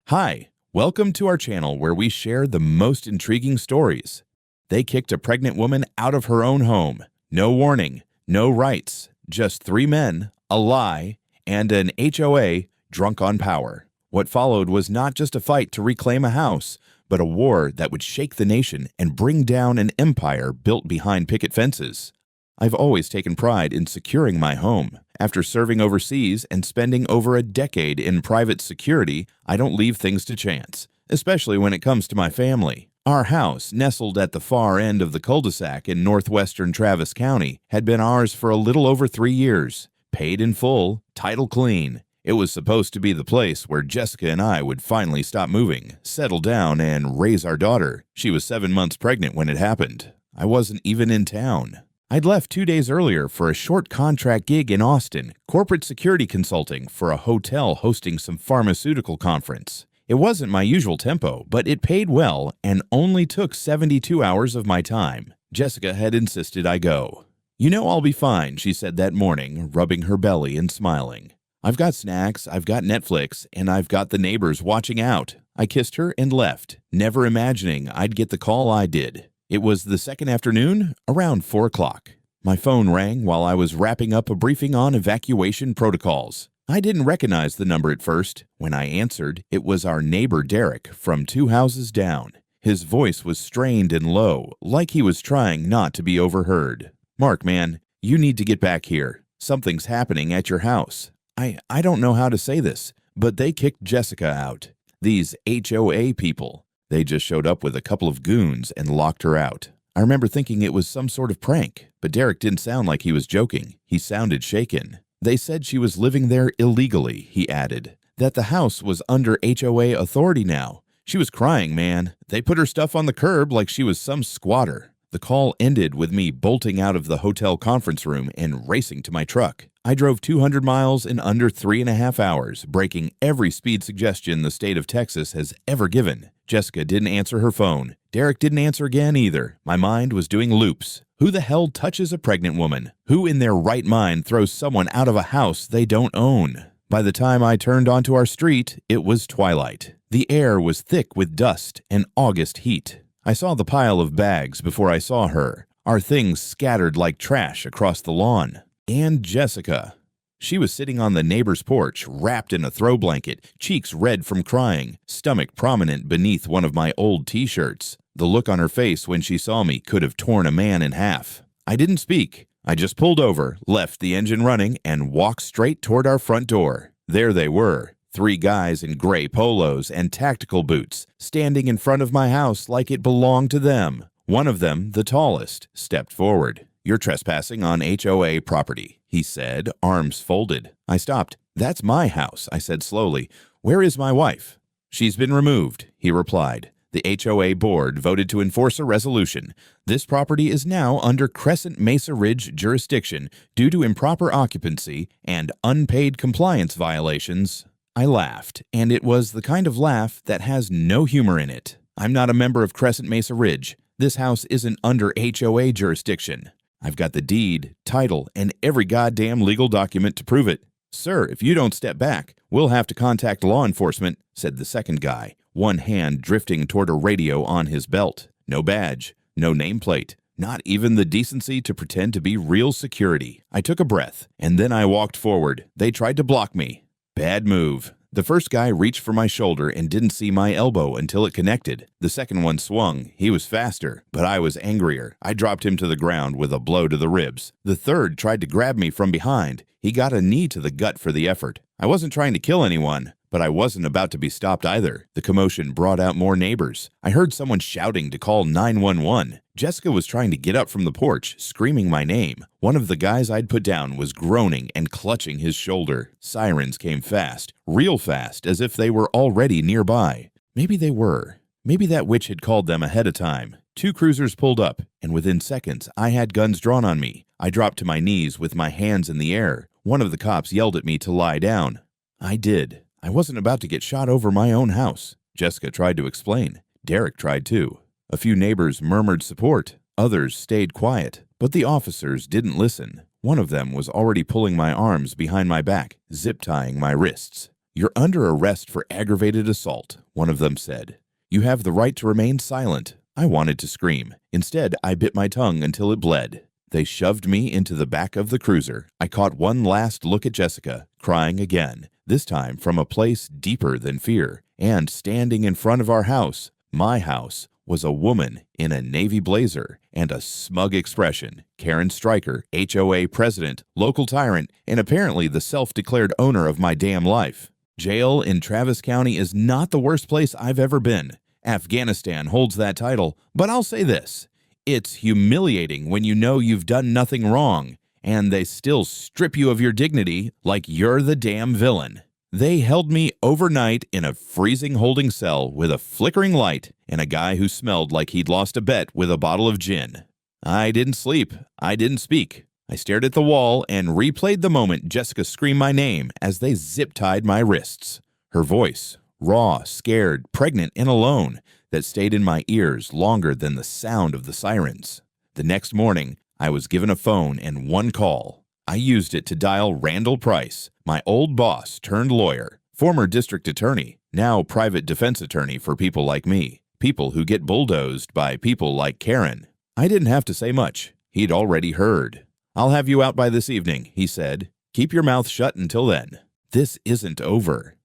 Hi, welcome to our channel where we share the most intriguing stories. They kicked a pregnant woman out of her own home. No warning, no rights, just 3 men, a lie, and an HOA drunk on power. What followed was not just a fight to reclaim a house, but a war that would shake the nation and bring down an empire built behind picket fences. I've always taken pride in securing my home. After serving overseas and spending over a decade in private security, I don't leave things to chance, especially when it comes to my family. Our house, nestled at the far end of the cul-de-sac in northwestern Travis County, had been ours for a little over 3 years. Paid in full, title clean. It was supposed to be the place where Jessica and I would finally stop moving, settle down, and raise our daughter. She was 7 months pregnant when it happened. I wasn't even in town. I'd left 2 days earlier for a short contract gig in Austin, corporate security consulting for a hotel hosting some pharmaceutical conference. It wasn't my usual tempo, but it paid well and only took 72 hours of my time. Jessica had insisted I go. "You know I'll be fine," she said that morning, rubbing her belly and smiling. "I've got snacks, I've got Netflix, and I've got the neighbors watching out." I kissed her and left, never imagining I'd get the call I did. It was the second afternoon, around 4 o'clock. My phone rang while I was wrapping up a briefing on evacuation protocols. I didn't recognize the number at first. When I answered, it was our neighbor Derek from 2 houses down. His voice was strained and low, like he was trying not to be overheard. "Mark, man, you need to get back here. Something's happening at your house. I don't know how to say this, but they kicked Jessica out. These HOA people. They just showed up with a couple of goons and locked her out." I remember thinking it was some sort of prank, but Derek didn't sound like he was joking. He sounded shaken. "They said she was living there illegally," he added. "That the house was under HOA authority now. She was crying, man. They put her stuff on the curb like she was some squatter." The call ended with me bolting out of the hotel conference room and racing to my truck. I drove 200 miles in under 3.5 hours, breaking every speed suggestion the state of Texas has ever given. Jessica didn't answer her phone. Derek didn't answer again either. My mind was doing loops. Who the hell touches a pregnant woman? Who in their right mind throws someone out of a house they don't own? By the time I turned onto our street, it was twilight. The air was thick with dust and August heat. I saw the pile of bags before I saw her, our things scattered like trash across the lawn. And Jessica. She was sitting on the neighbor's porch, wrapped in a throw blanket, cheeks red from crying, stomach prominent beneath one of my old t-shirts. The look on her face when she saw me could have torn a man in half. I didn't speak. I just pulled over, left the engine running, and walked straight toward our front door. There they were. 3 guys in gray polos and tactical boots, standing in front of my house like it belonged to them. One of them, the tallest, stepped forward. "You're trespassing on HOA property," he said, arms folded. I stopped. "That's my house," I said slowly. "Where is my wife?" "She's been removed," he replied. "The HOA board voted to enforce a resolution. This property is now under Crescent Mesa Ridge jurisdiction due to improper occupancy and unpaid compliance violations." I laughed, and it was the kind of laugh that has no humor in it. "I'm not a member of Crescent Mesa Ridge. This house isn't under HOA jurisdiction. I've got the deed, title, and every goddamn legal document to prove it." "Sir, if you don't step back, we'll have to contact law enforcement," said the second guy, one hand drifting toward a radio on his belt. No badge, no nameplate, not even the decency to pretend to be real security. I took a breath, and then I walked forward. They tried to block me. Bad move. The first guy reached for my shoulder and didn't see my elbow until it connected. The second one swung. He was faster, but I was angrier. I dropped him to the ground with a blow to the ribs. The third tried to grab me from behind. He got a knee to the gut for the effort. I wasn't trying to kill anyone, but I wasn't about to be stopped either. The commotion brought out more neighbors. I heard someone shouting to call 911. Jessica was trying to get up from the porch, screaming my name. One of the guys I'd put down was groaning and clutching his shoulder. Sirens came fast, real fast, as if they were already nearby. Maybe they were. Maybe that witch had called them ahead of time. 2 cruisers pulled up, and within seconds, I had guns drawn on me. I dropped to my knees with my hands in the air. One of the cops yelled at me to lie down. I did. I wasn't about to get shot over my own house. Jessica tried to explain. Derek tried too. A few neighbors murmured support. Others stayed quiet. But the officers didn't listen. One of them was already pulling my arms behind my back, zip-tying my wrists. "You're under arrest for aggravated assault," one of them said. "You have the right to remain silent." I wanted to scream. Instead, I bit my tongue until it bled. They shoved me into the back of the cruiser. I caught one last look at Jessica, crying again, this time from a place deeper than fear. And standing in front of our house, my house, was a woman in a navy blazer and a smug expression. Karen Stryker, HOA president, local tyrant, and apparently the self-declared owner of my damn life. Jail in Travis County is not the worst place I've ever been. Afghanistan holds that title, but I'll say this. It's humiliating when you know you've done nothing wrong, and they still strip you of your dignity like you're the damn villain. They held me overnight in a freezing holding cell with a flickering light and a guy who smelled like he'd lost a bet with a bottle of gin. I didn't sleep. I didn't speak. I stared at the wall and replayed the moment Jessica screamed my name as they zip-tied my wrists. Her voice, raw, scared, pregnant, and alone, that stayed in my ears longer than the sound of the sirens. The next morning, I was given a phone and one call. I used it to dial Randall Price, my old boss turned lawyer, former district attorney, now private defense attorney for people like me, people who get bulldozed by people like Karen. I didn't have to say much. He'd already heard. "I'll have you out by this evening," he said. "Keep your mouth shut until then. This isn't over."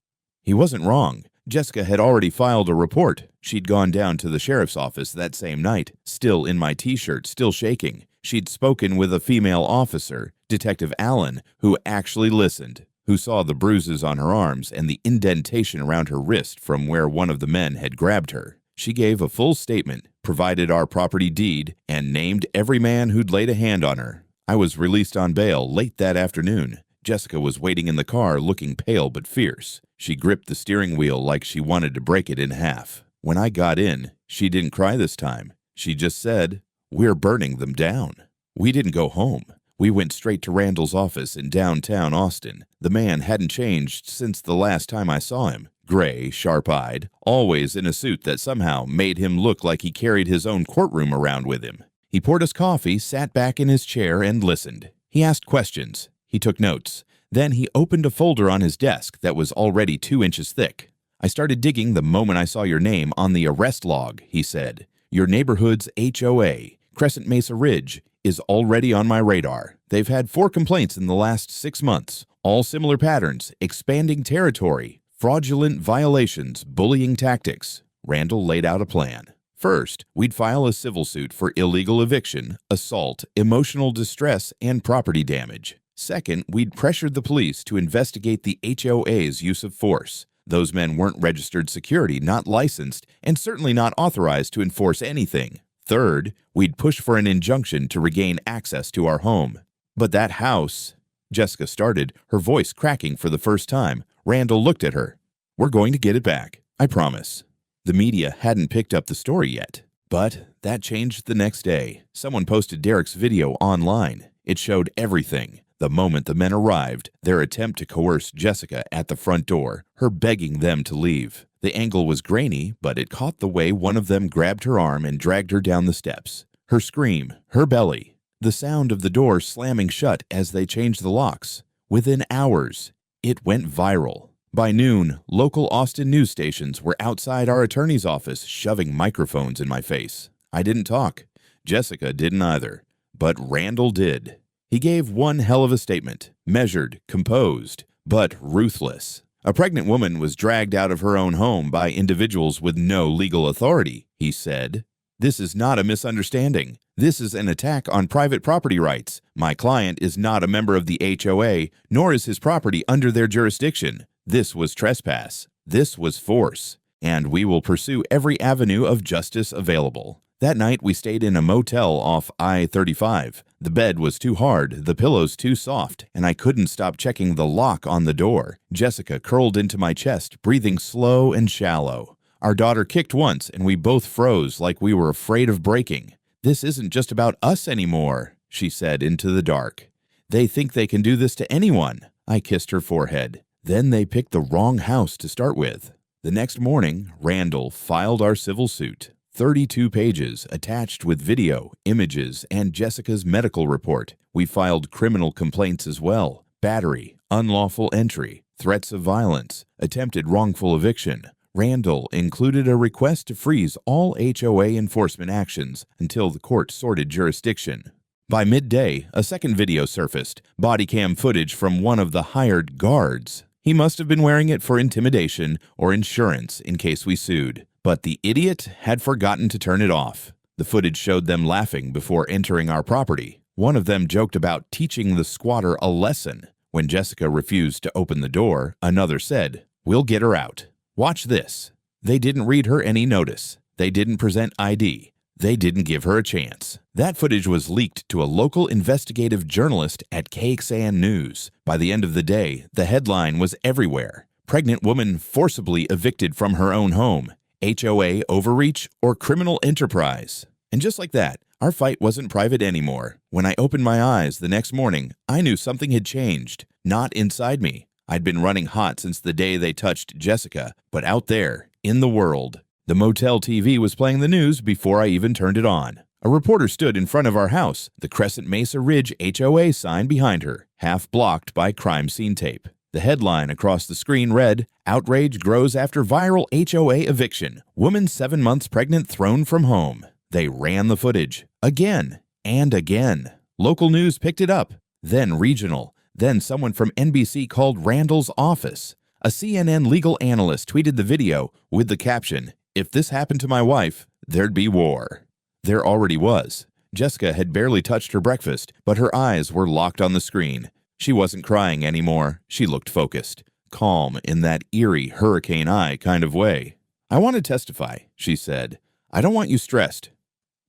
He wasn't wrong. Jessica had already filed a report. She'd gone down to the sheriff's office that same night, still in my t-shirt, still shaking. She'd spoken with a female officer, Detective Allen, who actually listened, who saw the bruises on her arms and the indentation around her wrist from where one of the men had grabbed her. She gave a full statement, provided our property deed, and named every man who'd laid a hand on her. I was released on bail late that afternoon. Jessica was waiting in the car looking pale but fierce. She gripped the steering wheel like she wanted to break it in half. When I got in, she didn't cry this time. She just said, "We're burning them down." We didn't go home. We went straight to Randall's office in downtown Austin. The man hadn't changed since the last time I saw him. Gray, sharp-eyed, always in a suit that somehow made him look like he carried his own courtroom around with him. He poured us coffee, sat back in his chair, and listened. He asked questions. He took notes. Then he opened a folder on his desk that was already 2 inches thick. "I started digging the moment I saw your name on the arrest log," he said. "Your neighborhood's HOA, Crescent Mesa Ridge, is already on my radar. They've had 4 complaints in the last 6 months, all similar patterns, expanding territory, fraudulent violations, bullying tactics." Randall laid out a plan. First, we'd file a civil suit for illegal eviction, assault, emotional distress, and property damage. Second, we'd pressured the police to investigate the HOA's use of force. Those men weren't registered security, not licensed, and certainly not authorized to enforce anything. Third, we'd push for an injunction to regain access to our home. "But that house," Jessica started, her voice cracking for the first time. Randall looked at her. "We're going to get it back, I promise." The media hadn't picked up the story yet. But that changed the next day. Someone posted Derek's video online. It showed everything. The moment the men arrived, their attempt to coerce Jessica at the front door, her begging them to leave. The angle was grainy, but it caught the way one of them grabbed her arm and dragged her down the steps. Her scream, her belly, the sound of the door slamming shut as they changed the locks. Within hours, it went viral. By noon, local Austin news stations were outside our attorney's office shoving microphones in my face. I didn't talk. Jessica didn't either. But Randall did. He gave one hell of a statement, measured, composed, but ruthless. A pregnant woman was dragged out of her own home by individuals with no legal authority, he said. "This is not a misunderstanding. This is an attack on private property rights. My client is not a member of the HOA, nor is his property under their jurisdiction. This was trespass. This was force. And we will pursue every avenue of justice available." That night, we stayed in a motel off I-35. The bed was too hard, the pillows too soft, and I couldn't stop checking the lock on the door. Jessica curled into my chest, breathing slow and shallow. Our daughter kicked once, and we both froze like we were afraid of breaking. "This isn't just about us anymore," she said into the dark. "They think they can do this to anyone." I kissed her forehead. Then they picked the wrong house to start with. The next morning, Randall filed our civil suit. 32 pages, attached with video, images, and Jessica's medical report. We filed criminal complaints as well. Battery, unlawful entry, threats of violence, attempted wrongful eviction. Randall included a request to freeze all HOA enforcement actions until the court sorted jurisdiction. By midday, a second video surfaced, body cam footage from one of the hired guards. He must have been wearing it for intimidation or insurance in case we sued. But the idiot had forgotten to turn it off. The footage showed them laughing before entering our property. One of them joked about teaching the squatter a lesson. When Jessica refused to open the door, another said, "We'll get her out. Watch this." They didn't read her any notice. They didn't present ID. They didn't give her a chance. That footage was leaked to a local investigative journalist at KXAN News. By the end of the day, the headline was everywhere. Pregnant woman forcibly evicted from her own home. HOA overreach or criminal enterprise. And just like that, our fight wasn't private anymore. When I opened my eyes the next morning, I knew something had changed. Not inside me. I'd been running hot since the day they touched Jessica, but out there, in the world. The motel TV was playing the news before I even turned it on. A reporter stood in front of our house, the Crescent Mesa Ridge HOA sign behind her, half blocked by crime scene tape. The headline across the screen read, "Outrage grows after viral HOA eviction. Woman 7 months pregnant thrown from home." They ran the footage. Again and again. Local news picked it up. Then regional. Then someone from NBC called Randall's office. A CNN legal analyst tweeted the video with the caption, "If this happened to my wife, there'd be war." There already was. Jessica had barely touched her breakfast, but her eyes were locked on the screen. She wasn't crying anymore. She looked focused, calm in that eerie hurricane eye kind of way. "I want to testify," she said. "I don't want you stressed."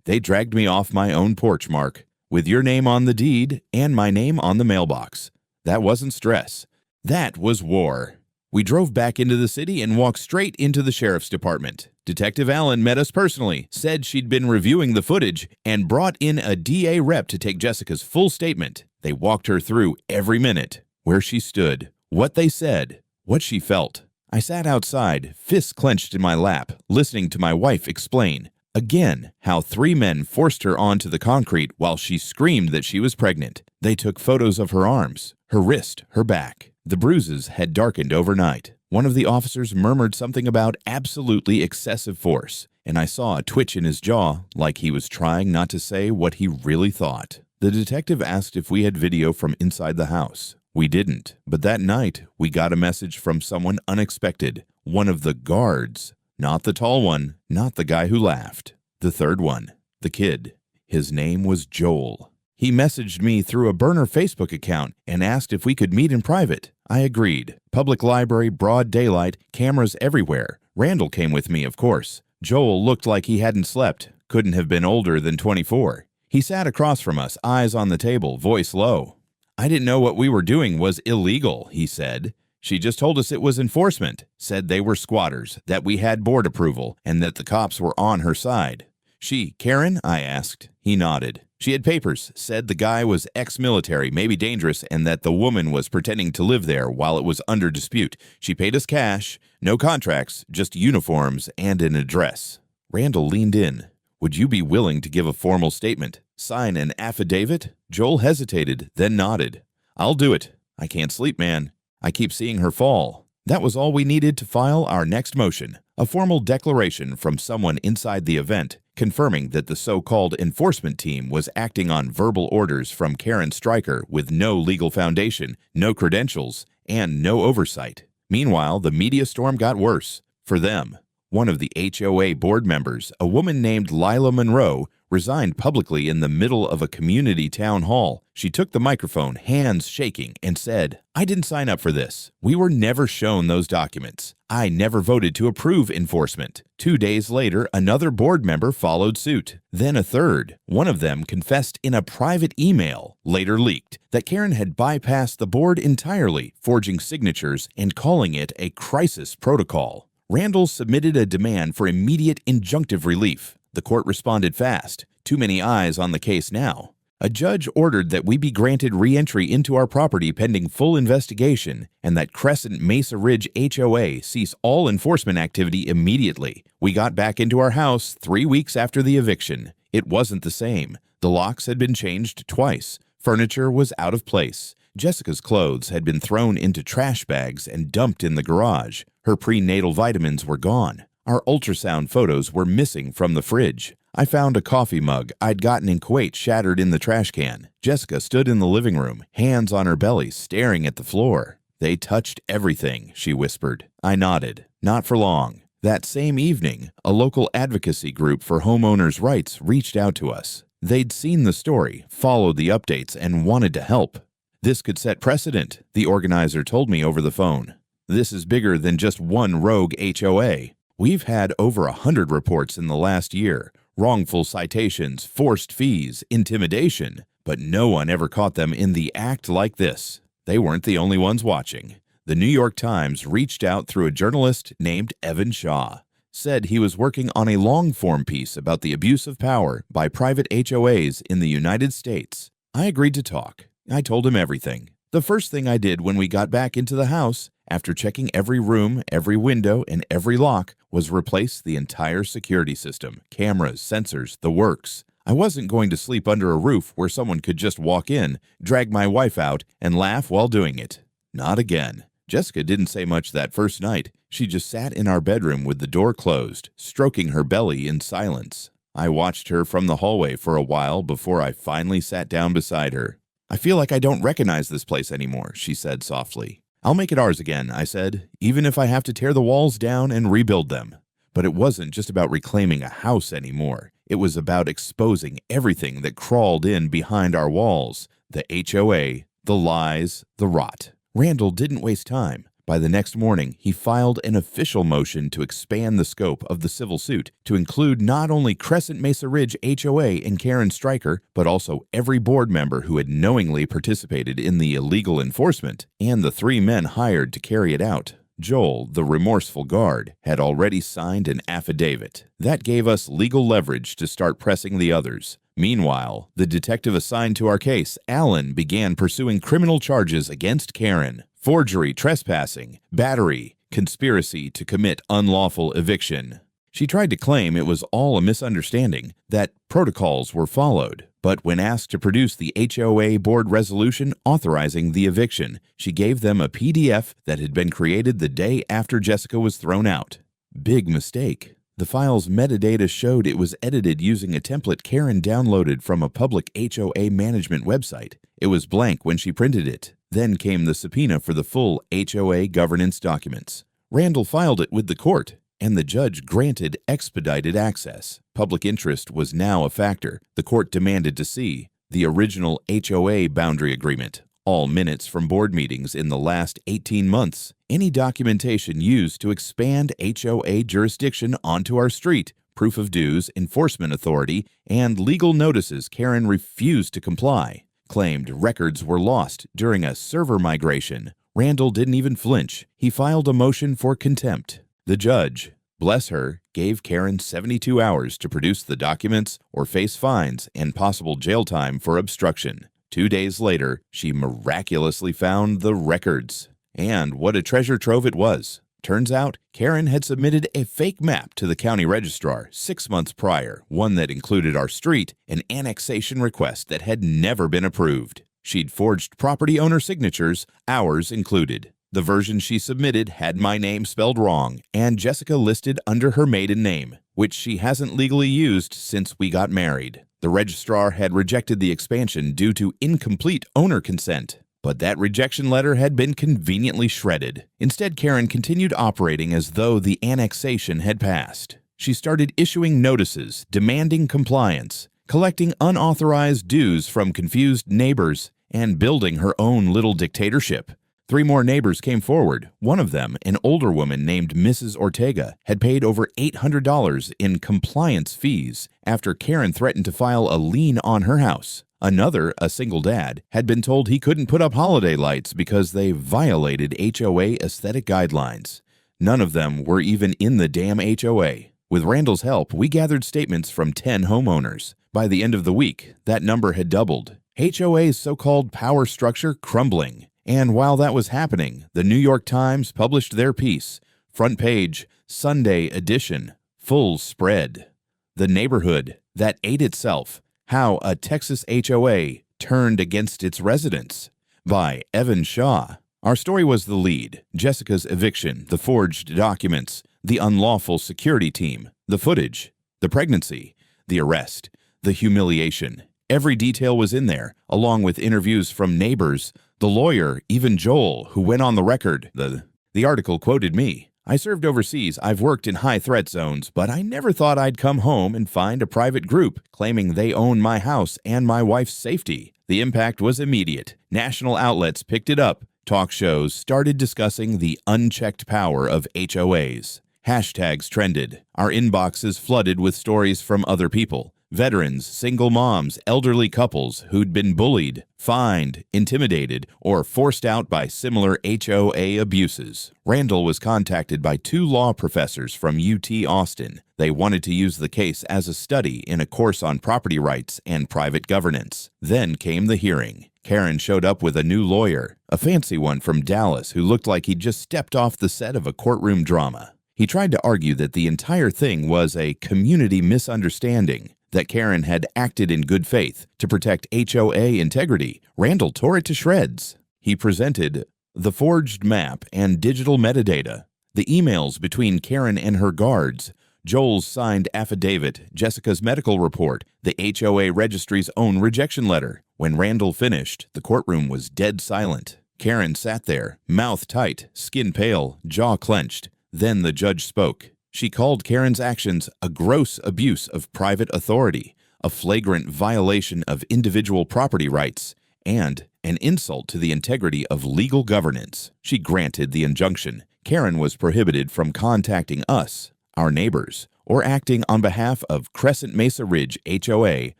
They dragged me off my own porch, Mark, with your name on the deed and my name on the mailbox. That wasn't stress. That was war. We drove back into the city and walked straight into the sheriff's department. Detective Allen met us personally, said she'd been reviewing the footage, and brought in a DA rep to take Jessica's full statement. They walked her through every minute, where she stood, what they said, what she felt. I sat outside, fists clenched in my lap, listening to my wife explain, again, how 3 men forced her onto the concrete while she screamed that she was pregnant. They took photos of her arms, her wrist, her back. The bruises had darkened overnight. One of the officers murmured something about absolutely excessive force, and I saw a twitch in his jaw like he was trying not to say what he really thought. The detective asked if we had video from inside the house. We didn't, but that night we got a message from someone unexpected, one of the guards. Not the tall one, not the guy who laughed. The third one, the kid. His name was Joel. He messaged me through a burner Facebook account and asked if we could meet in private. I agreed. Public library, broad daylight, cameras everywhere. Randall came with me, of course. Joel looked like he hadn't slept, couldn't have been older than 24. He sat across from us, eyes on the table, voice low. "I didn't know what we were doing was illegal," he said. "She just told us it was enforcement, said they were squatters, that we had board approval, and that the cops were on her side." "She, Karen?" I asked. He nodded. "She had papers, said the guy was ex-military, maybe dangerous, and that the woman was pretending to live there while it was under dispute. She paid us cash, no contracts, just uniforms and an address." Randall leaned in. "Would you be willing to give a formal statement? Sign an affidavit?" Joel hesitated, then nodded. "I'll do it. I can't sleep, man. I keep seeing her fall." That was all we needed to file our next motion, a formal declaration from someone inside the event, confirming that the so-called enforcement team was acting on verbal orders from Karen Stryker with no legal foundation, no credentials, and no oversight. Meanwhile, the media storm got worse. For them. One of the HOA board members, a woman named Lila Monroe, resigned publicly in the middle of a community town hall. She took the microphone, hands shaking, and said, "I didn't sign up for this. We were never shown those documents. I never voted to approve enforcement." 2 days later, another board member followed suit. Then a third. One of them confessed in a private email, later leaked, that Karen had bypassed the board entirely, forging signatures and calling it a crisis protocol. Randall submitted a demand for immediate injunctive relief. The court responded fast. Too many eyes on the case now. A judge ordered that we be granted re-entry into our property pending full investigation, and that Crescent Mesa Ridge HOA cease all enforcement activity immediately. We got back into our house 3 weeks after the eviction. It wasn't the same. The locks had been changed twice. Furniture was out of place. Jessica's clothes had been thrown into trash bags and dumped in the garage. Her prenatal vitamins were gone. Our ultrasound photos were missing from the fridge. I found a coffee mug I'd gotten in Kuwait shattered in the trash can. Jessica stood in the living room, hands on her belly, staring at the floor. "They touched everything," she whispered. I nodded. Not for long. That same evening, a local advocacy group for homeowners' rights reached out to us. They'd seen the story, followed the updates, and wanted to help. "This could set precedent," the organizer told me over the phone. "This is bigger than just one rogue HOA. We've had over 100 reports in the last year, wrongful citations, forced fees, intimidation, but no one ever caught them in the act like this." They weren't the only ones watching. The New York Times reached out through a journalist named Evan Shaw. Said he was working on a long-form piece about the abuse of power by private HOAs in the United States. I agreed to talk. I told him everything. The first thing I did when we got back into the house, after checking every room, every window, and every lock, was replace the entire security system, cameras, sensors, the works. I wasn't going to sleep under a roof where someone could just walk in, drag my wife out, and laugh while doing it. Not again. Jessica didn't say much that first night. She just sat in our bedroom with the door closed, stroking her belly in silence. I watched her from the hallway for a while before I finally sat down beside her. "I feel like I don't recognize this place anymore," she said softly. "I'll make it ours again," I said, "even if I have to tear the walls down and rebuild them." But it wasn't just about reclaiming a house anymore. It was about exposing everything that crawled in behind our walls. The HOA, the lies, the rot. Randall didn't waste time. By the next morning, he filed an official motion to expand the scope of the civil suit to include not only Crescent Mesa Ridge HOA and Karen Stryker, but also every board member who had knowingly participated in the illegal enforcement and the 3 men hired to carry it out. Joel, the remorseful guard, had already signed an affidavit. That gave us legal leverage to start pressing the others. Meanwhile, the detective assigned to our case, Alan, began pursuing criminal charges against Karen: forgery, trespassing, battery, conspiracy to commit unlawful eviction. She tried to claim it was all a misunderstanding, that protocols were followed. But when asked to produce the HOA board resolution authorizing the eviction, she gave them a PDF that had been created the day after Jessica was thrown out. Big mistake. The file's metadata showed it was edited using a template Karen downloaded from a public HOA management website. It was blank when she printed it. Then came the subpoena for the full HOA governance documents. Randall filed it with the court, and the judge granted expedited access. Public interest was now a factor. The court demanded to see the original HOA boundary agreement, all minutes from board meetings in the last 18 months, any documentation used to expand HOA jurisdiction onto our street, proof of dues, enforcement authority, and legal notices Karen refused to comply. Claimed records were lost during a server migration. Randall didn't even flinch. He filed a motion for contempt. The judge, bless her, gave Karen 72 hours to produce the documents or face fines and possible jail time for obstruction. 2 days later, she miraculously found the records. And what a treasure trove it was. Turns out, Karen had submitted a fake map to the county registrar 6 months prior, one that included our street, an annexation request that had never been approved. She'd forged property owner signatures, ours included. The version she submitted had my name spelled wrong and Jessica listed under her maiden name, which she hasn't legally used since we got married. The registrar had rejected the expansion due to incomplete owner consent, but that rejection letter had been conveniently shredded. Instead, Karen continued operating as though the annexation had passed. She started issuing notices, demanding compliance, collecting unauthorized dues from confused neighbors, and building her own little dictatorship. 3 more neighbors came forward. One of them, an older woman named Mrs. Ortega, had paid over $800 in compliance fees after Karen threatened to file a lien on her house. Another, a single dad, had been told he couldn't put up holiday lights because they violated HOA aesthetic guidelines. None of them were even in the damn HOA. With Randall's help, we gathered statements from 10 homeowners. By the end of the week, that number had doubled. HOA's so-called power structure crumbling. And while that was happening, the New York Times published their piece, front page, Sunday edition, full spread. The neighborhood that ate itself, how a Texas HOA turned against its residents. by Evan Shaw. Our story was the lead: Jessica's eviction, the forged documents, the unlawful security team, the footage, the pregnancy, the arrest, the humiliation. Every detail was in there, along with interviews from neighbors, the lawyer, even Joel, who went on the record. The article quoted me. "I served overseas. I've worked in high-threat zones, but I never thought I'd come home and find a private group claiming they own my house and my wife's safety." The impact was immediate. National outlets picked it up. Talk shows started discussing the unchecked power of HOAs. Hashtags trended. Our inboxes flooded with stories from other people. Veterans, single moms, elderly couples who'd been bullied, fined, intimidated, or forced out by similar HOA abuses. Randall was contacted by 2 law professors from UT Austin. They wanted to use the case as a study in a course on property rights and private governance. Then came the hearing. Karen showed up with a new lawyer, a fancy one from Dallas who looked like he'd just stepped off the set of a courtroom drama. He tried to argue that the entire thing was a community misunderstanding, that Karen had acted in good faith to protect HOA integrity. Randall tore it to shreds. He presented the forged map and digital metadata, the emails between Karen and her guards, Joel's signed affidavit, Jessica's medical report, the HOA registry's own rejection letter. When Randall finished, the courtroom was dead silent. Karen sat there, mouth tight, skin pale, jaw clenched. Then the judge spoke. She called Karen's actions a gross abuse of private authority, a flagrant violation of individual property rights, and an insult to the integrity of legal governance. She granted the injunction. Karen was prohibited from contacting us, our neighbors, or acting on behalf of Crescent Mesa Ridge HOA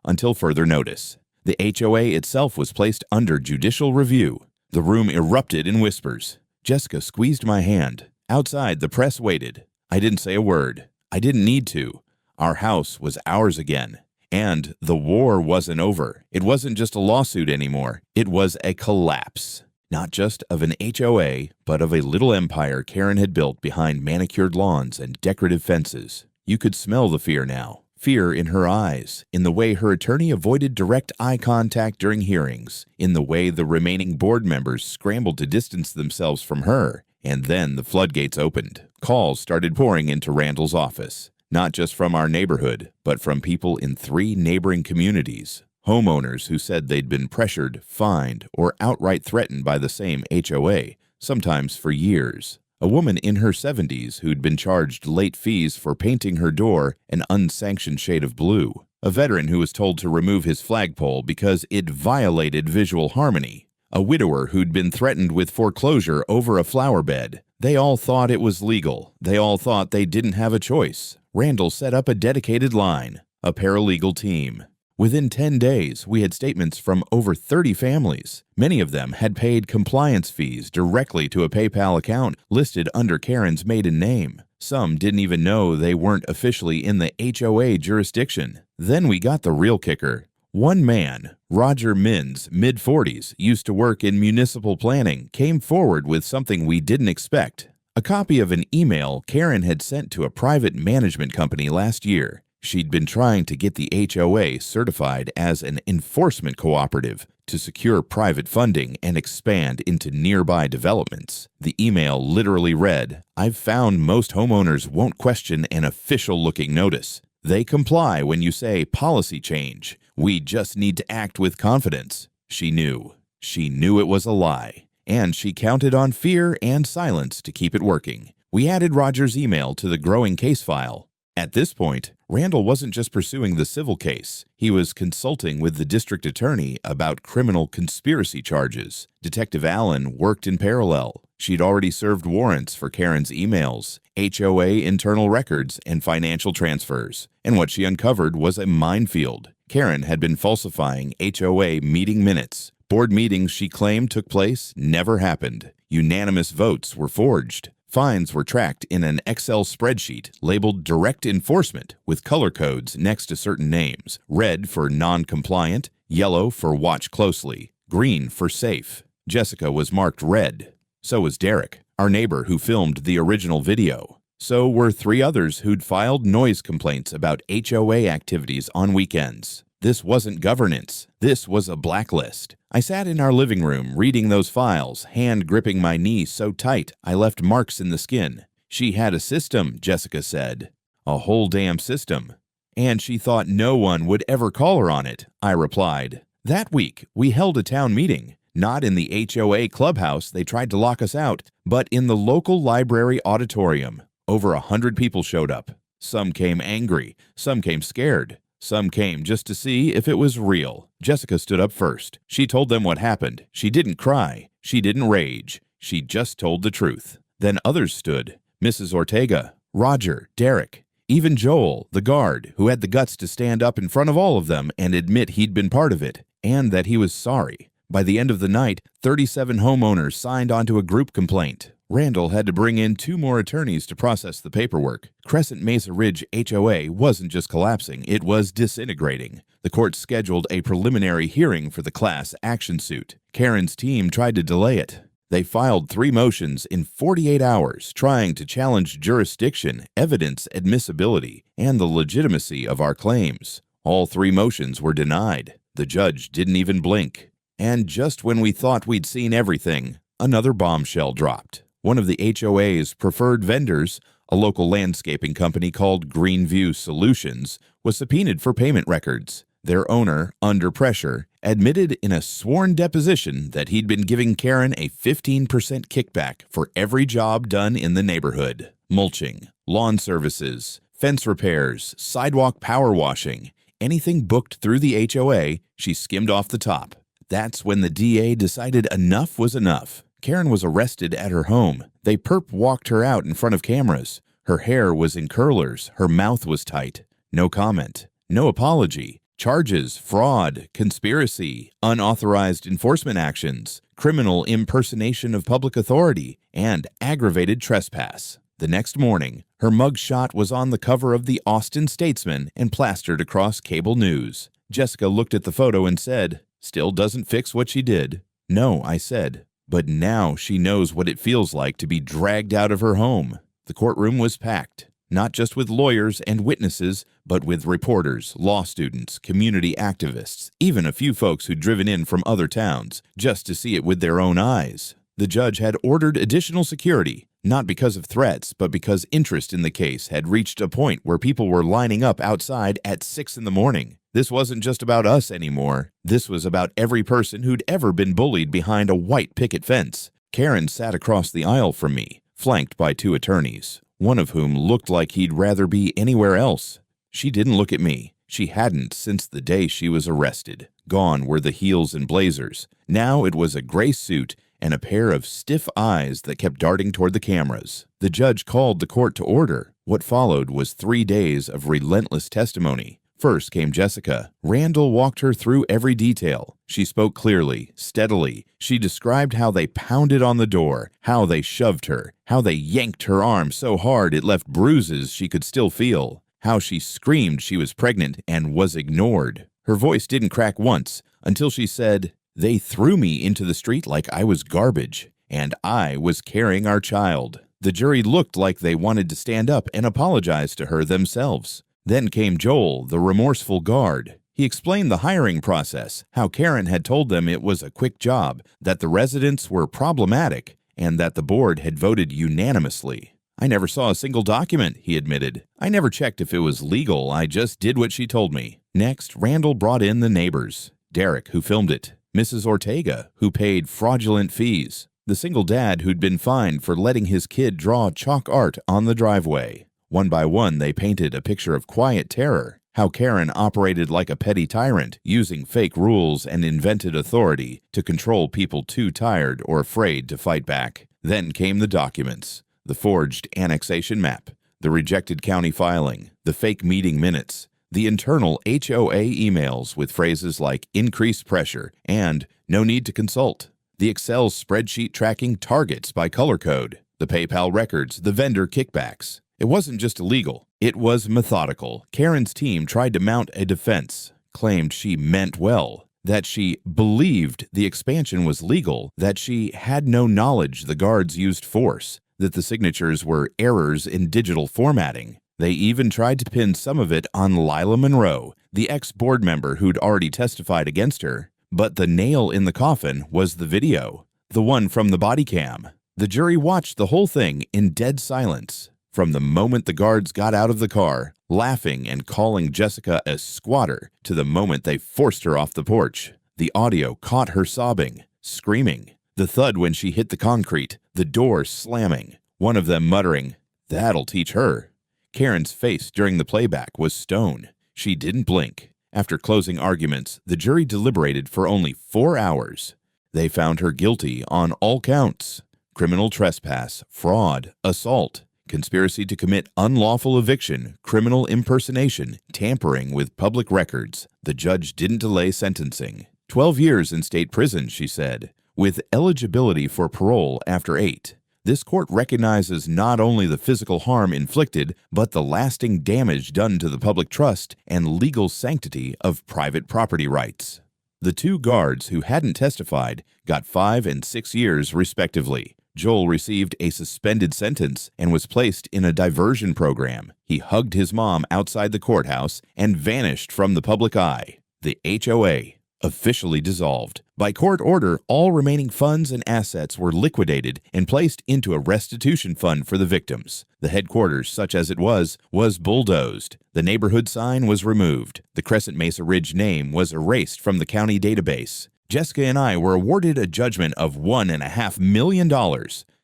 until further notice. The HOA itself was placed under judicial review. The room erupted in whispers. Jessica squeezed my hand. Outside, the press waited. I didn't say a word. I didn't need to. Our house was ours again. And the war wasn't over. It wasn't just a lawsuit anymore. It was a collapse. Not just of an HOA, but of a little empire Karen had built behind manicured lawns and decorative fences. You could smell the fear now. Fear in her eyes, in the way her attorney avoided direct eye contact during hearings, in the way the remaining board members scrambled to distance themselves from her. And then the floodgates opened. Calls started pouring into Randall's office, not just from our neighborhood, but from people in 3 neighboring communities. Homeowners who said they'd been pressured, fined, or outright threatened by the same HOA, sometimes for years. A woman in her 70s who'd been charged late fees for painting her door an unsanctioned shade of blue. A veteran who was told to remove his flagpole because it violated visual harmony. A widower who'd been threatened with foreclosure over a flower bed. They all thought it was legal. They all thought they didn't have a choice. Randall set up a dedicated line, a paralegal team. Within 10 days, we had statements from over 30 families. Many of them had paid compliance fees directly to a PayPal account listed under Karen's maiden name. Some didn't even know they weren't officially in the HOA jurisdiction. Then we got the real kicker. One man, Roger Mins, mid-40s, used to work in municipal planning, came forward with something we didn't expect. A copy of an email Karen had sent to a private management company last year. She'd been trying to get the HOA certified as an enforcement cooperative to secure private funding and expand into nearby developments. The email literally read, "I've found most homeowners won't question an official-looking notice. They comply when you say policy change. We just need to act with confidence." She knew. She knew it was a lie. And she counted on fear and silence to keep it working. We added Roger's email to the growing case file. At this point, Randall wasn't just pursuing the civil case. He was consulting with the district attorney about criminal conspiracy charges. Detective Allen worked in parallel. She'd already served warrants for Karen's emails, HOA internal records, and financial transfers. And what she uncovered was a minefield. Karen had been falsifying HOA meeting minutes. Board meetings she claimed took place never happened. Unanimous votes were forged. Fines were tracked in an Excel spreadsheet labeled Direct Enforcement with color codes next to certain names. Red for non-compliant, yellow for watch closely, green for safe. Jessica was marked red. So was Derek, our neighbor who filmed the original video. So were 3 others who'd filed noise complaints about HOA activities on weekends. This wasn't governance. This was a blacklist. I sat in our living room reading those files, hand gripping my knee so tight I left marks in the skin. She had a system, Jessica said. A whole damn system. And she thought no one would ever call her on it, I replied. That week, we held a town meeting. Not in the HOA clubhouse, they tried to lock us out, but in the local library auditorium. Over 100 people showed up. Some came angry, some came scared. Some came just to see if it was real. Jessica stood up first. She told them what happened. She didn't cry. She didn't rage. She just told the truth. Then others stood. Mrs. Ortega, Roger, Derek, even Joel, the guard, who had the guts to stand up in front of all of them and admit he'd been part of it, and that he was sorry. By the end of the night, 37 homeowners signed onto a group complaint. Randall had to bring in 2 more attorneys to process the paperwork. Crescent Mesa Ridge HOA wasn't just collapsing, it was disintegrating. The court scheduled a preliminary hearing for the class action suit. Karen's team tried to delay it. They filed 3 motions in 48 hours trying to challenge jurisdiction, evidence admissibility, and the legitimacy of our claims. All 3 motions were denied. The judge didn't even blink. And just when we thought we'd seen everything, another bombshell dropped. One of the HOA's preferred vendors, a local landscaping company called Greenview Solutions, was subpoenaed for payment records. Their owner, under pressure, admitted in a sworn deposition that he'd been giving Karen a 15% kickback for every job done in the neighborhood. Mulching, lawn services, fence repairs, sidewalk power washing, anything booked through the HOA, she skimmed off the top. That's when the DA decided enough was enough. Karen was arrested at her home. They perp walked her out in front of cameras. Her hair was in curlers. Her mouth was tight. No comment. No apology. Charges: fraud, conspiracy, unauthorized enforcement actions, criminal impersonation of public authority, and aggravated trespass. The next morning, her mugshot was on the cover of the Austin Statesman and plastered across cable news. Jessica looked at the photo and said, "Still doesn't fix what she did." "No," I said. But now she knows what it feels like to be dragged out of her home. The courtroom was packed, not just with lawyers and witnesses, but with reporters, law students, community activists, even a few folks who'd driven in from other towns just to see it with their own eyes. The judge had ordered additional security, not because of threats, but because interest in the case had reached a point where people were lining up outside at 6 in the morning. This wasn't just about us anymore. This was about every person who'd ever been bullied behind a white picket fence. Karen sat across the aisle from me, flanked by 2 attorneys, one of whom looked like he'd rather be anywhere else. She didn't look at me. She hadn't since the day she was arrested. Gone were the heels and blazers. Now it was a gray suit and a pair of stiff eyes that kept darting toward the cameras. The judge called the court to order. What followed was 3 days of relentless testimony. First came Jessica. Randall walked her through every detail. She spoke clearly, steadily. She described how they pounded on the door, how they shoved her, how they yanked her arm so hard it left bruises she could still feel, how she screamed she was pregnant and was ignored. Her voice didn't crack once until she said, "They threw me into the street like I was garbage, and I was carrying our child." The jury looked like they wanted to stand up and apologize to her themselves. Then came Joel, the remorseful guard. He explained the hiring process, how Karen had told them it was a quick job, that the residents were problematic, and that the board had voted unanimously. "I never saw a single document," he admitted. "I never checked if it was legal, I just did what she told me." Next, Randall brought in the neighbors. Derek, who filmed it. Mrs. Ortega, who paid fraudulent fees. The single dad who'd been fined for letting his kid draw chalk art on the driveway. One by one, they painted a picture of quiet terror, how Karen operated like a petty tyrant, using fake rules and invented authority to control people too tired or afraid to fight back. Then came the documents, the forged annexation map, the rejected county filing, the fake meeting minutes, the internal HOA emails with phrases like "increased pressure" and "no need to consult," the Excel spreadsheet tracking targets by color code, the PayPal records, the vendor kickbacks. It wasn't just illegal, it was methodical. Karen's team tried to mount a defense, claimed she meant well, that she believed the expansion was legal, that she had no knowledge the guards used force, that the signatures were errors in digital formatting. They even tried to pin some of it on Lila Monroe, the ex-board member who'd already testified against her. But the nail in the coffin was the video, the one from the body cam. The jury watched the whole thing in dead silence. From the moment the guards got out of the car, laughing and calling Jessica a squatter, to the moment they forced her off the porch. The audio caught her sobbing, screaming, the thud when she hit the concrete, the door slamming, one of them muttering, "That'll teach her." Karen's face during the playback was stone. She didn't blink. After closing arguments, the jury deliberated for only 4 hours. They found her guilty on all counts: criminal trespass, fraud, assault, conspiracy to commit unlawful eviction, criminal impersonation, tampering with public records. The judge didn't delay sentencing. 12 years in state prison, she said, with eligibility for parole after 8. This court recognizes not only the physical harm inflicted, but the lasting damage done to the public trust and legal sanctity of private property rights. The 2 guards who hadn't testified got 5 and 6 years respectively. Joel received a suspended sentence and was placed in a diversion program. He hugged his mom outside the courthouse and vanished from the public eye. The HOA officially dissolved. By court order, all remaining funds and assets were liquidated and placed into a restitution fund for the victims. The headquarters, such as it was bulldozed. The neighborhood sign was removed. The Crescent Mesa Ridge name was erased from the county database. Jessica and I were awarded a judgment of $1.5 million,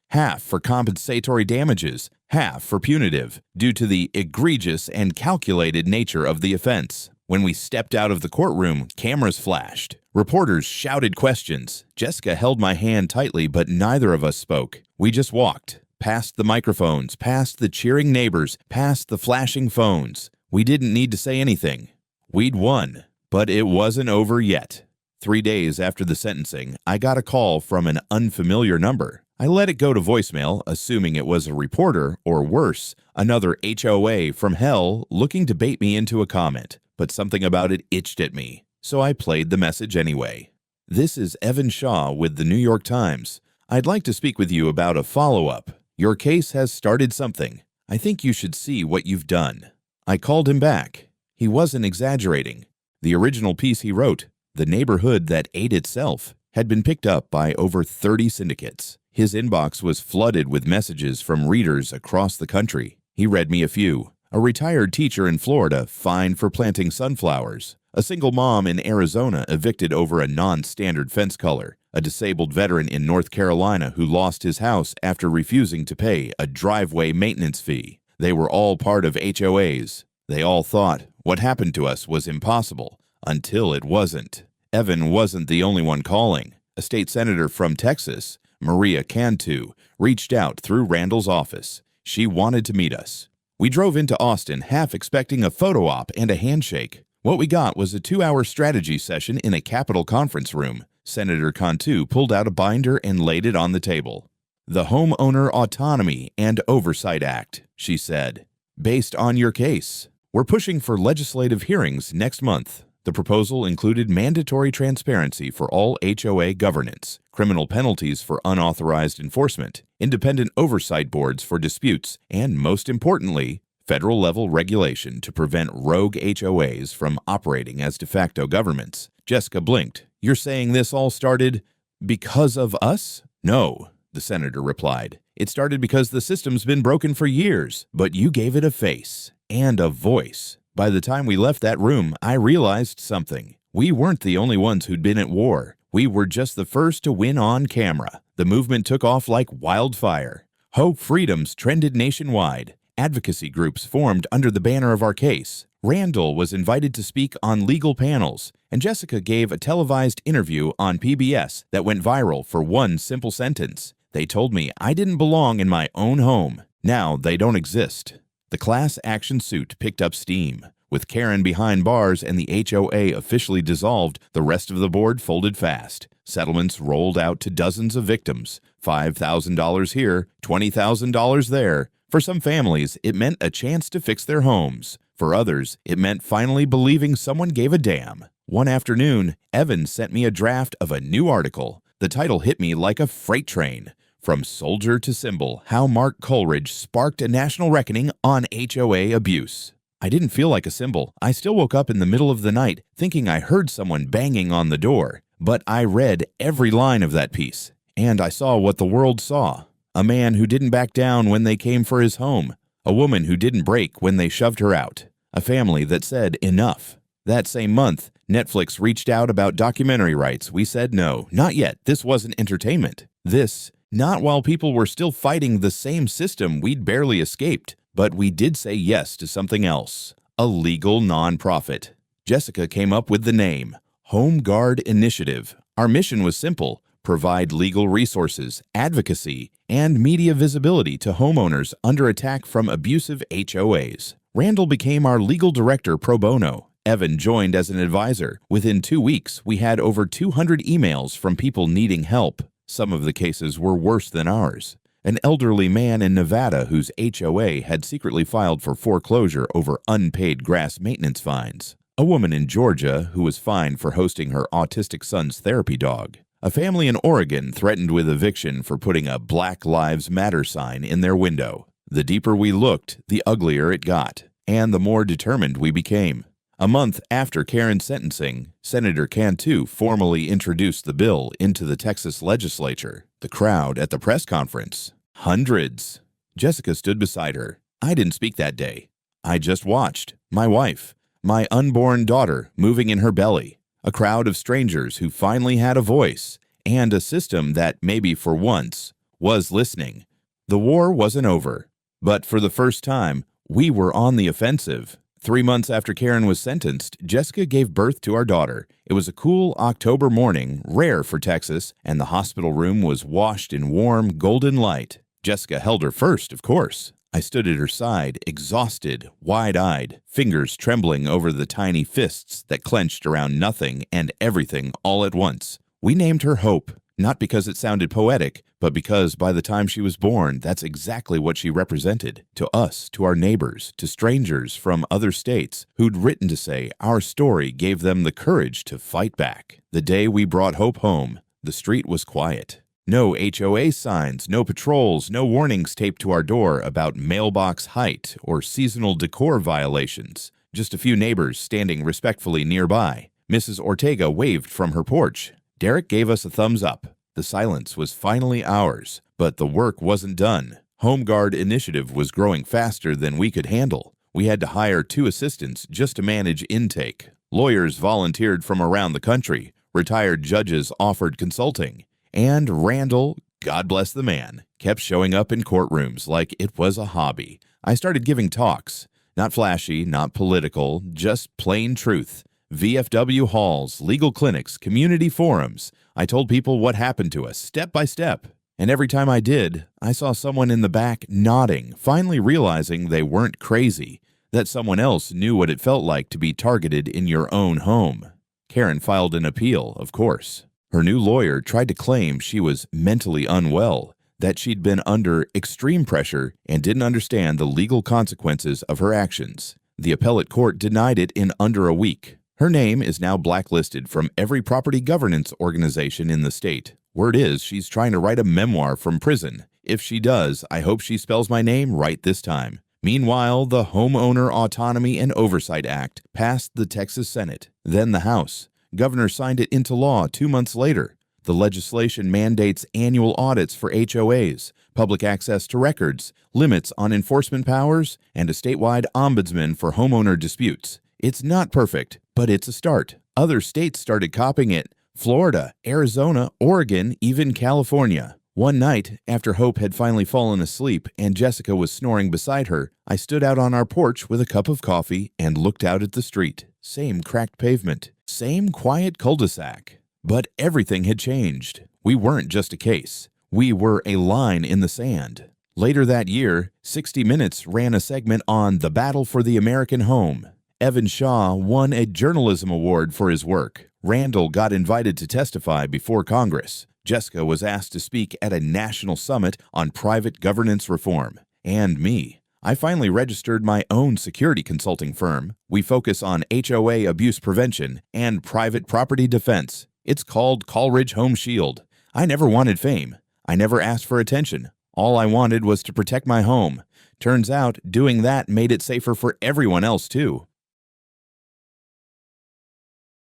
half for compensatory damages, half for punitive, due to the egregious and calculated nature of the offense. When we stepped out of the courtroom, cameras flashed. Reporters shouted questions. Jessica held my hand tightly, but neither of us spoke. We just walked, past the microphones, past the cheering neighbors, past the flashing phones. We didn't need to say anything. We'd won, but it wasn't over yet. 3 days after the sentencing, I got a call from an unfamiliar number. I let it go to voicemail, assuming it was a reporter, or worse, another HOA from hell looking to bait me into a comment. But something about it itched at me, so I played the message anyway. This is Evan Shaw with the New York Times. I'd like to speak with you about a follow-up. Your case has started something. I think you should see what you've done. I called him back. He wasn't exaggerating. The original piece he wrote, "The Neighborhood That Ate Itself," had been picked up by over 30 syndicates. His inbox was flooded with messages from readers across the country. He read me a few. A retired teacher in Florida fined for planting sunflowers. A single mom in Arizona evicted over a non-standard fence color. A disabled veteran in North Carolina who lost his house after refusing to pay a driveway maintenance fee. They were all part of HOAs. They all thought what happened to us was impossible, until it wasn't. Evan wasn't the only one calling. A state senator from Texas, Maria Cantu, reached out through Randall's office. She wanted to meet us. We drove into Austin half expecting a photo op and a handshake. What we got was a 2-hour strategy session in a Capitol conference room. Senator Cantu pulled out a binder and laid it on the table. "The Homeowner Autonomy and Oversight Act," she said, "based on your case. We're pushing for legislative hearings next month." The proposal included mandatory transparency for all HOA governance, criminal penalties for unauthorized enforcement, independent oversight boards for disputes, and most importantly, federal-level regulation to prevent rogue HOAs from operating as de facto governments. Jessica blinked. "You're saying this all started because of us?" "No," the senator replied. "It started because the system's been broken for years, but you gave it a face and a voice." By the time we left that room, I realized something. We weren't the only ones who'd been at war. We were just the first to win on camera. The movement took off like wildfire. Hope Freedoms trended nationwide. Advocacy groups formed under the banner of our case. Randall was invited to speak on legal panels, and Jessica gave a televised interview on PBS that went viral for one simple sentence. They told me I didn't belong in my own home. Now they don't exist. The class action suit picked up steam. With Karen behind bars and the HOA officially dissolved, the rest of the board folded fast. Settlements rolled out to dozens of victims. $5,000 here, $20,000 there. For some families, it meant a chance to fix their homes. For others, it meant finally believing someone gave a damn. One afternoon, Evan sent me a draft of a new article. The title hit me like a freight train. From soldier to symbol, how Mark Coleridge sparked a national reckoning on HOA abuse. I didn't feel like a symbol. I still woke up in the middle of the night thinking I heard someone banging on the door. But I read every line of that piece, and I saw what the world saw. A man who didn't back down when they came for his home. A woman who didn't break when they shoved her out. A family that said enough. That same month, Netflix reached out about documentary rights. We said no, not yet. This wasn't entertainment. This, not while people were still fighting the same system we'd barely escaped. But we did say yes to something else. A legal nonprofit. Jessica came up with the name, Home Guard Initiative. Our mission was simple: provide legal resources, advocacy, and media visibility to homeowners under attack from abusive HOAs. Randall became our legal director pro bono. Evan joined as an advisor. Within 2 weeks, we had over 200 emails from people needing help. Some of the cases were worse than ours. An elderly man in Nevada whose HOA had secretly filed for foreclosure over unpaid grass maintenance fines. A woman in Georgia who was fined for hosting her autistic son's therapy dog. A family in Oregon threatened with eviction for putting a Black Lives Matter sign in their window. The deeper we looked, the uglier it got, and the more determined we became. A month after Karen's sentencing, Senator Cantu formally introduced the bill into the Texas legislature. The crowd at the press conference. Hundreds. Jessica stood beside her. I didn't speak that day. I just watched. My wife. My unborn daughter moving in her belly. A crowd of strangers who finally had a voice. And a system that, maybe for once, was listening. The war wasn't over. But for the first time, we were on the offensive. 3 months after Karen was sentenced, Jessica gave birth to our daughter. It was a cool October morning, rare for Texas, and the hospital room was washed in warm, golden light. Jessica held her first, of course. I stood at her side, exhausted, wide-eyed, fingers trembling over the tiny fists that clenched around nothing and everything all at once. We named her Hope, not because it sounded poetic, but because by the time she was born, that's exactly what she represented. To us, to our neighbors, to strangers from other states who'd written to say our story gave them the courage to fight back. The day we brought Hope home, the street was quiet. No HOA signs, no patrols, no warnings taped to our door about mailbox height or seasonal decor violations. Just a few neighbors standing respectfully nearby. Mrs. Ortega waved from her porch. Derek gave us a thumbs up. The silence was finally ours, but the work wasn't done. Home Guard Initiative was growing faster than we could handle. We had to hire 2 assistants just to manage intake. Lawyers volunteered from around the country. Retired judges offered consulting. And Randall, God bless the man, kept showing up in courtrooms like it was a hobby. I started giving talks. Not flashy, not political, just plain truth. VFW halls, legal clinics, community forums. I told people what happened to us, step by step. And every time I did, I saw someone in the back nodding, finally realizing they weren't crazy, that someone else knew what it felt like to be targeted in your own home. Karen filed an appeal, of course. Her new lawyer tried to claim she was mentally unwell, that she'd been under extreme pressure and didn't understand the legal consequences of her actions. The appellate court denied it in under a week. Her name is now blacklisted from every property governance organization in the state. Word is she's trying to write a memoir from prison. If she does, I hope she spells my name right this time. Meanwhile, the Homeowner Autonomy and Oversight Act passed the Texas Senate, then the House. Governor signed it into law 2 months later. The legislation mandates annual audits for HOAs, public access to records, limits on enforcement powers, and a statewide ombudsman for homeowner disputes. It's not perfect, but it's a start. Other states started copying it. Florida, Arizona, Oregon, even California. One night, after Hope had finally fallen asleep and Jessica was snoring beside her, I stood out on our porch with a cup of coffee and looked out at the street. Same cracked pavement, same quiet cul-de-sac. But everything had changed. We weren't just a case. We were a line in the sand. Later that year, 60 Minutes ran a segment on the battle for the American home. Evan Shaw won a journalism award for his work. Randall got invited to testify before Congress. Jessica was asked to speak at a national summit on private governance reform. And me. I finally registered my own security consulting firm. We focus on HOA abuse prevention and private property defense. It's called Coleridge Home Shield. I never wanted fame. I never asked for attention. All I wanted was to protect my home. Turns out, doing that made it safer for everyone else, too.